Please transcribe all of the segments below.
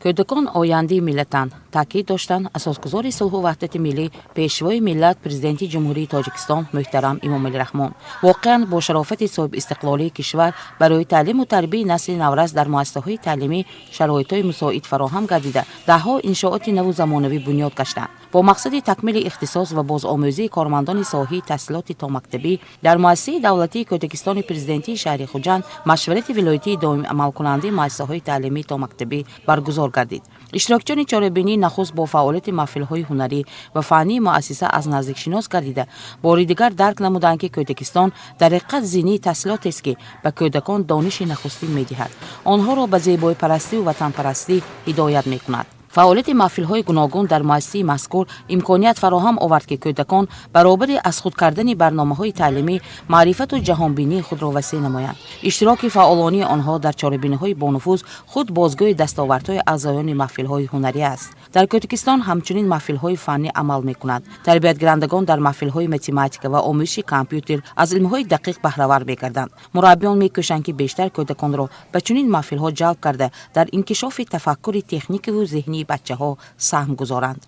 کودکان آینده ملتند. تاکید داشتند اساسگزار صلح و وحدت ملی پیشوای ملت پرزیدنت جمهوری تاجیکستان محترم امام علی رحمان واقعا با شرافت صاحب استقلالی کشور برای تعلیم و تربیت نسل نورس در مؤسسه‌های تعلیمی شرایط‌های مساعد فراهم گردیده ده‌ها انشاءات نو و زمانوی بنیاد گشتند با مقصد تکمیل اختصاص و بازآموزی کارمندان ساحه تحصیلات تا مکتبی در مؤسسه دولتی کودکستان پرزیدنتی شهر خوجند مشورت ولایتی دائم عمل کننده مؤسسه‌های تعلیمی تا مکتبی برگزار گردید. اشتراکچیان چاره‌بینی نخست با فعالیت محفل‌های هنری و فنی مؤسسه از نزدیک شناس گردیده بار دیگر درک نمودند که کودکستان در حقیقت زینی تحصیلات است که به کودکان دانش نخستین می‌دهد آنها را به زیبایی پرستی و وطن پرستی هدایت می‌کند. فعالیت محفل‌های گوناگون در مؤسسه مذکور امکانیت فراهم آورد که کودکان برابر از خود کردن برنامه‌های تعلیمی معرفت و جهانبینی خود را وسیع نمایند. اشتراک فعالانی آنها در چاره‌بینی‌های بانفوذ خود بازگوی دستاوردهای اعضایان محفل‌های هنری است. در کودکستان همچنین محفل‌های فنی عمل می‌کنند. تربیت‌گرندگان در محفل‌های متماتیک و آموزش کامپیوتر از علم‌های دقیق بهره‌ور می‌گردند. مربیان می‌کوشند که بیشتر کودکان را به چنین محفل‌ها جلب کرده در انکشاف تفکر تکنیکی و ذهنی بچه‌ها سهم گذارند.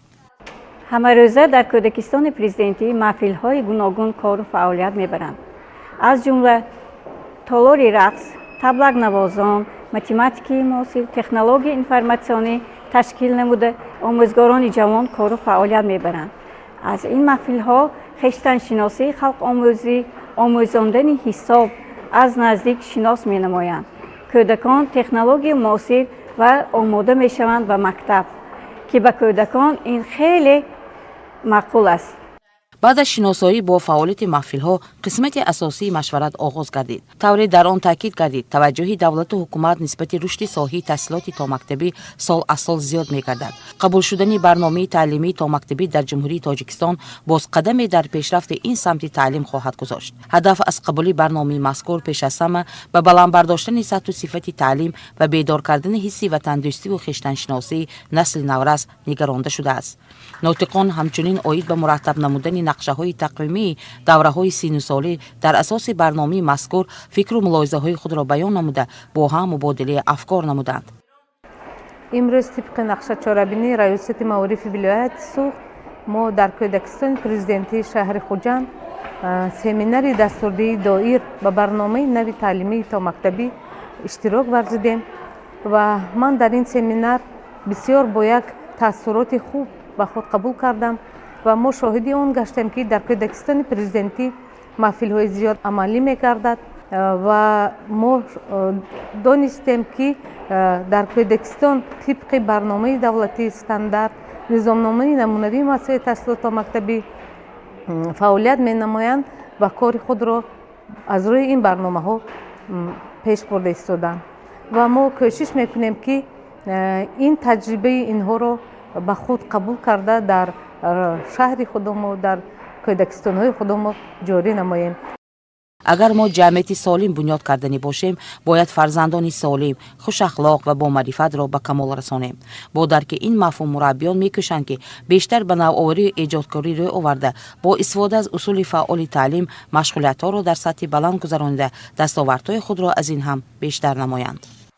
همه روزه در کودکستان پرزیدنتی محفل‌های گوناگون کار و فعالیت می‌برند. از جمله تالار رقص، تبلک نوازان، متماتیکی معاصر، تکنولوژی انفرماسیونی تشکیل نموده آموزگاران جوان کار و فعالیت می‌برند. از این محفل‌ها خویشتن شناسی، خلق آموزی، آموزاندن حساب از نزدیک شناس می‌نمایند. کودکان تکنولوژی معاصر و آماده می‌شوند به مکتب که به کودکان این خیلی معقول است. بعد از شناسایی با فعالیت محفل‌ها قسمت اساسی مشورت آغاز گردید. طوری در آن تاکید گردید توجه دولت و حکومت نسبت رشد ساحه تحصیلات تا مکتبی سال از سال زیاد می‌گردد. قبول شدن برنامه تعلیمی تا مکتبی در جمهوری تاجیکستان باز قدمی در پیشرفت این سمت تعلیم خواهد گذاشت. هدف از قبول برنامه مذکور پیش از همه به بلند برداشتن سطح و صفت تعلیم و بیدار کردن حس وطن‌دوستی و خویشتن‌شناسی نسل نورس نگرانده شده است. ناطقان همچنین اید به مرتب نمودن نقشه‌های تقویمی دوره‌های سینوسالی در اساس برنامه مذکور فکر و ملاحظه‌های خود را بیان نموده با هم مبادله افکار نمودند. امروز طبق نقشه چاره‌بینی ریاست معارف ولایت سوخت ما در کودکستان پرزیدنتی شهر خوجند سمینار دستوردهی دایر به برنامه نوی تعلیمی تا مکتبی اشتراک ورزیدیم و من در این سمینار بسیار با یک تاثیرات خوب به خود قبول کردم و ما شاهدی آن گشتیم که در کودکستان پرزیدنتی محفل‌های زیاد عملی می‌گردد و ما دانستیم که در کودکستان طبق برنامه دولتی استاندارد نظامنامه نمونوی مؤسسه تحصیلات مکتبی فعالیت می‌نمایند و کار خود را از روی این برنامه‌ها پیش برده ایستادند و ما کوشش می‌کنیم که این تجربه اینها را به خود قبول کرده در شهر خودم و در کودکستان‌های خودم جاری نماییم. اگر ما جمعیت سالم بنیاد کردنی باشیم باید فرزندان سالم خوش اخلاق و با معرفت را به کمال رسانیم. با درک این مفهوم مربیان میکوشند که بیشتر به نوآوری و ایجادکاری روی آورده با استفاده از اصول فعال تعلیم مشغولیت‌ها را در سطح بلند گذرانده دستاوردهای خود را از این هم بیشتر نمایند.